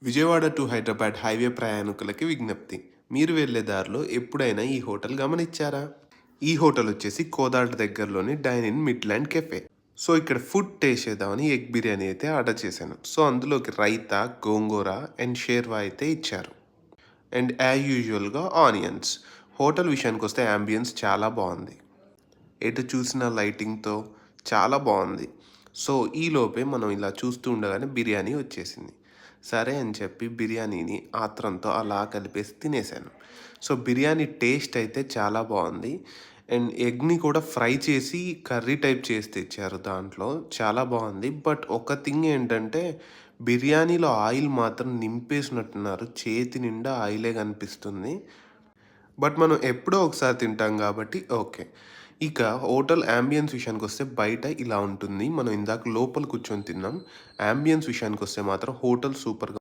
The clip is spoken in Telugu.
విజయవాడ టు హైదరాబాద్ హైవే ప్రయాణికులకి విజ్ఞప్తి. మీరు వెళ్ళే దారిలో ఎప్పుడైనా ఈ హోటల్ గమనించారా? ఈ హోటల్ వచ్చేసి కోదాడ దగ్గరలోని dyne in Midland cafe. So, ఇక్కడ ఫుడ్ టేస్ట్ చేద్దామని ఎగ్ బిర్యానీ అయితే ఆర్డర్ చేశాను. సో, అందులోకి రైతా, గోంగూర అండ్ షేర్వా అయితే ఇచ్చారు. అండ్ యాజ్ యూజువల్‌గా ఆనియన్స్. హోటల్ విషయానికొస్తే యాంబియన్స్ చాలా బావుంది. ఎటు చూసిన లైటింగ్‌తో చాలా బావుంది. సో, ఈలోపే మనం ఇలా చూస్తూ ఉండగానే బిర్యానీ వచ్చేసింది. సరే అని చెప్పి బిర్యానీని ఆత్రంతో అలా కలిపేసి తినేసాను. సో, బిర్యానీ టేస్ట్ అయితే చాలా బావుంది. అండ్ ఎగ్‌ని కూడా ఫ్రై చేసి కర్రీ టైప్ చేసి తెచ్చారు దాంట్లో. చాలా బావుంది. బట్ ఒక థింగ్ ఏంటంటే బిర్యానీలో ఆయిల్ మాత్రం నింపేసినట్టున్నారు. చేతి నిండా ఆయిలే కనిపిస్తుంది. బట్ మనం ఎప్పుడో ఒకసారి తింటాం కాబట్టి ఓకే. ఇక హోటల్ యాంబియన్స్ విషయానికొస్తే బయట ఇలా ఉంటుంది. మనం ఇందాక లోపల కూర్చొని తిన్నాం. యాంబియన్స్ విషయానికొస్తే మాత్రం హోటల్ సూపర్‌గా